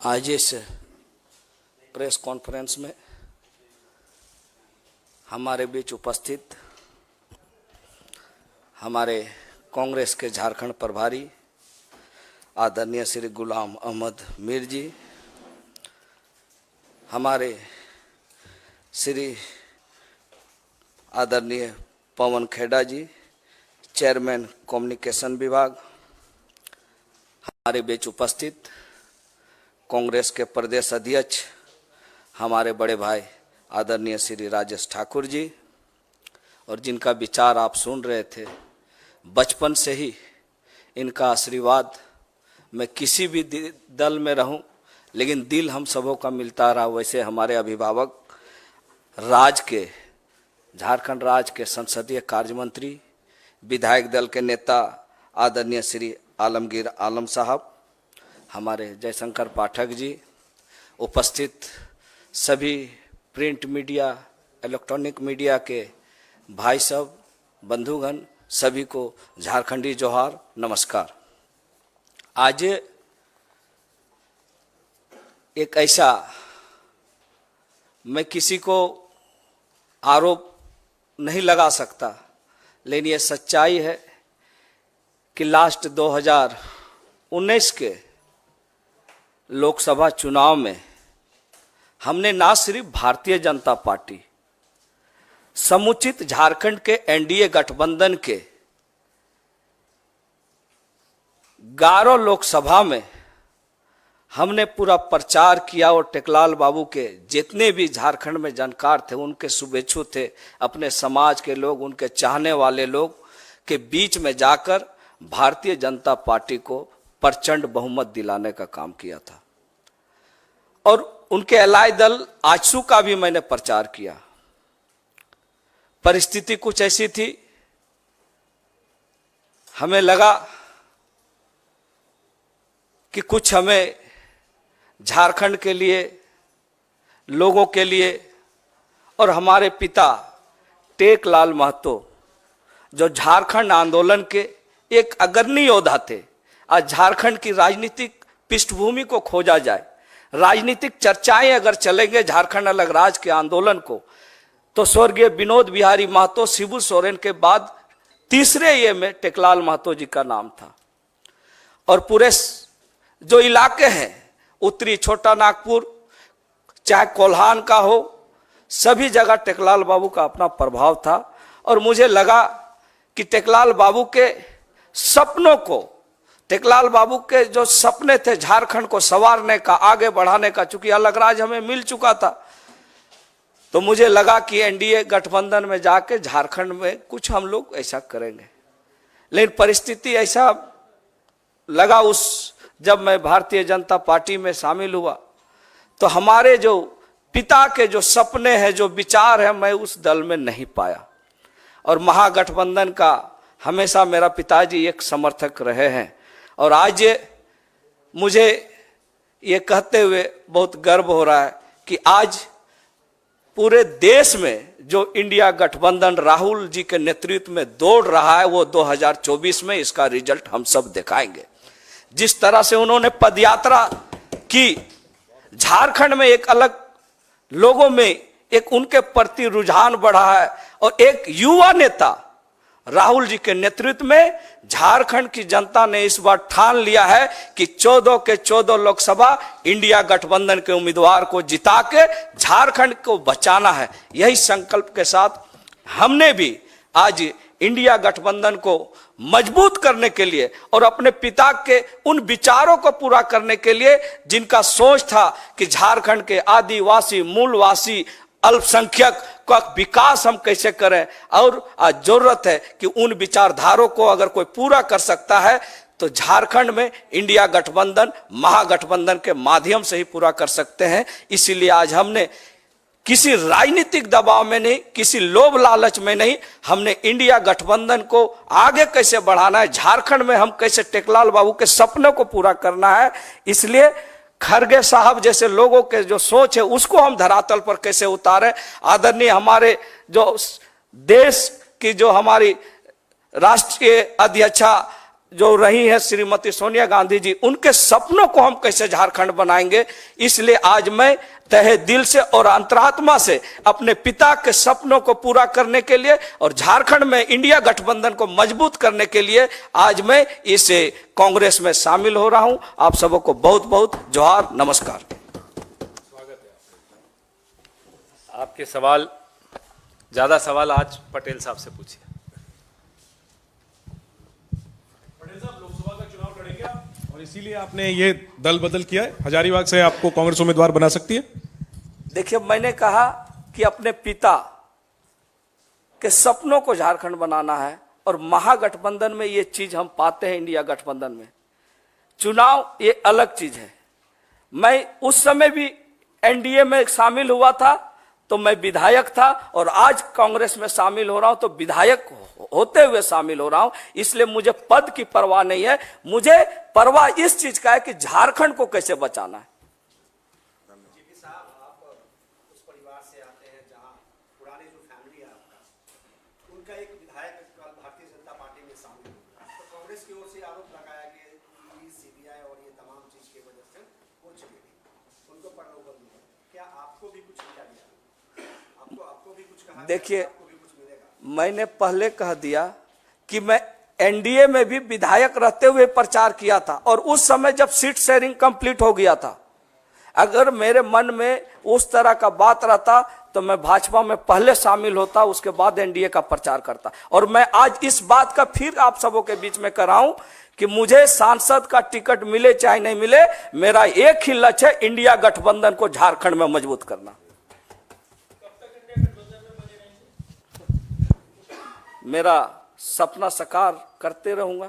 आज इस press conference में हमारे बीच उपस्थित हमारे कांग्रेस के झारखंड प्रभारी आदरणीय श्री गुलाम अहमद मीर जी, हमारे श्री आदरणीय पवन खेड़ा जी, चेयरमैन कम्युनिकेशन विभाग, हमारे बीच उपस्थित कांग्रेस के प्रदेश अध्यक्ष हमारे बड़े भाई आदरणीय श्री राजेश ठाकुर जी, और जिनका विचार आप सुन रहे थे, बचपन से ही इनका आशीर्वाद, मैं किसी भी दल में रहूं लेकिन दिल हम सबों का मिलता रहा। वैसे हमारे अभिभावक राज के, झारखंड राज्य के संसदीय कार्य मंत्री, विधायक दल के नेता आदरणीय श्री आलमगीर आलम साहब, हमारे जयशंकर पाठक जी, उपस्थित सभी प्रिंट मीडिया, इलेक्ट्रॉनिक मीडिया के भाई सब, बंधुगण, सभी को झारखंडी जोहार, नमस्कार। आज एक ऐसा, मैं किसी को आरोप नहीं लगा सकता, लेकिन ये सच्चाई है कि लास्ट 2019 के लोकसभा चुनाव में हमने ना सिर्फ भारतीय जनता पार्टी, समुचित झारखंड के एनडीए गठबंधन के 11 लोकसभा में हमने पूरा प्रचार किया और टेकलाल बाबू के जितने भी झारखंड में जानकार थे, उनके शुभेच्छु थे, अपने समाज के लोग, उनके चाहने वाले लोग के बीच में जाकर भारतीय जनता पार्टी को प्रचंड बहुमत दिलाने का काम किया था। और उनके एलाय दल आजसू का भी मैंने प्रचार किया। परिस्थिति कुछ ऐसी थी, हमें लगा कि कुछ हमें झारखंड के लिए, लोगों के लिए, और हमारे पिता टेकलाल महतो जो झारखंड आंदोलन के एक अग्रणी योद्धा थे, आज झारखंड की राजनीतिक पृष्ठभूमि को खोजा जाए, राजनीतिक चर्चाएं अगर चलेंगे झारखंड अलग राज्य के आंदोलन को, तो स्वर्गीय विनोद बिहारी महतो, शिबू सोरेन के बाद तीसरे ये में टेकलाल महतो जी का नाम था। और पूरे जो इलाके हैं, उत्तरी छोटा नागपुर, चाहे कोल्हान का हो, सभी जगह टेकलाल बाबू का अपना प्रभाव था। और मुझे लगा कि टेकलाल बाबू के सपनों को, टेकलाल बाबू के जो सपने थे झारखंड को संवारने का, आगे बढ़ाने का, चूंकि अलग राज्य हमें मिल चुका था, तो मुझे लगा कि एनडीए गठबंधन में जाके झारखंड में कुछ हम लोग ऐसा करेंगे। लेकिन परिस्थिति ऐसा लगा, उस जब मैं भारतीय जनता पार्टी में शामिल हुआ, तो हमारे जो पिता के जो सपने हैं, जो विचार है, मैं उस दल में नहीं पाया। और महागठबंधन का हमेशा मेरा पिताजी एक समर्थक रहे हैं। और आज मुझे ये कहते हुए बहुत गर्व हो रहा है कि आज पूरे देश में जो इंडिया गठबंधन राहुल जी के नेतृत्व में दौड़ रहा है, वो 2024 में इसका रिजल्ट हम सब दिखाएंगे। जिस तरह से उन्होंने पदयात्रा की, झारखंड में एक अलग, लोगों में एक उनके प्रति रुझान बढ़ा है, और एक युवा नेता राहुल जी के नेतृत्व में झारखंड की जनता ने इस बार ठान लिया है कि 14 के 14 लोकसभा इंडिया गठबंधन के उम्मीदवार को जिता के झारखंड को बचाना है। यही संकल्प के साथ हमने भी आज इंडिया गठबंधन को मजबूत करने के लिए और अपने पिता के उन विचारों को पूरा करने के लिए, जिनका सोच था कि झारखंड के आदिवासी, मूलवासी, अल्पसंख्यक का विकास हम कैसे करें, और आज जरूरत है कि उन विचारधारों को अगर कोई पूरा कर सकता है तो झारखंड में इंडिया गठबंधन, महागठबंधन के माध्यम से ही पूरा कर सकते हैं। इसीलिए आज हमने किसी राजनीतिक दबाव में नहीं, किसी लोभ लालच में नहीं, हमने इंडिया गठबंधन को आगे कैसे बढ़ाना है, झारखंड में हम कैसे टेकलाल बाबू के सपनों को पूरा करना है, इसलिए खरगे साहब जैसे लोगों के जो सोच है उसको हम धरातल पर कैसे उतारें। आदरणीय हमारे जो देश की, जो हमारी राष्ट्रीय अध्यक्षा जो रही है श्रीमती सोनिया गांधी जी, उनके सपनों को हम कैसे झारखंड बनाएंगे। इसलिए आज मैं तहे दिल से और अंतरात्मा से अपने पिता के सपनों को पूरा करने के लिए और झारखंड में इंडिया गठबंधन को मजबूत करने के लिए आज मैं इस कांग्रेस में शामिल हो रहा हूं। आप सबको बहुत बहुत जोहार, नमस्कार। आपके सवाल, ज्यादा सवाल आज पटेल साहब से पूछिए। पटेल साहब, लोकसभा का चुनाव लड़ेंगे आप और इसीलिए आपने ये दल बदल किया है। हजारीबाग से आपको कांग्रेस उम्मीदवार बना सकती है। देखिए, मैंने कहा कि अपने पिता के सपनों को झारखंड बनाना है और महागठबंधन में ये चीज हम पाते हैं। इंडिया गठबंधन में चुनाव ये अलग चीज है। मैं उस समय भी एनडीए में शामिल हुआ था तो मैं विधायक था और आज कांग्रेस में शामिल हो रहा हूं तो विधायक होते हुए शामिल हो रहा हूं। इसलिए मुझे पद की परवाह नहीं है, मुझे परवाह इस चीज का है कि झारखंड को कैसे बचाना है। जीपी साहब, आप उस परिवार से आते हैं जहां पुरानी जो फैमिली है आपका, उनका एक विधायक कल भारतीय जनता पार्टी में शामिल हुआ, तो कांग्रेस की ओर से आरोप लगाया कि सीबीआई और ये तमाम चीज की वजह से वो चली गई, उनको परलोकल मिला। क्या आपको भी कुछ मिला गया? आपको भी कुछ कहा? देखिए, मैंने पहले कह दिया कि मैं एनडीए में भी विधायक रहते हुए प्रचार किया था और उस समय जब सीट शेयरिंग कंप्लीट हो गया था, अगर मेरे मन में उस तरह का बात रहता तो मैं भाजपा में पहले शामिल होता, उसके बाद एनडीए का प्रचार करता। और मैं आज इस बात का फिर आप सबों के बीच में कर रहा हूं कि मुझे सांसद का टिकट मिले चाहे नहीं मिले, मेरा एक ही लक्ष्य है, इंडिया गठबंधन को झारखंड में मजबूत करना। मेरा सपना साकार करते रहूंगा।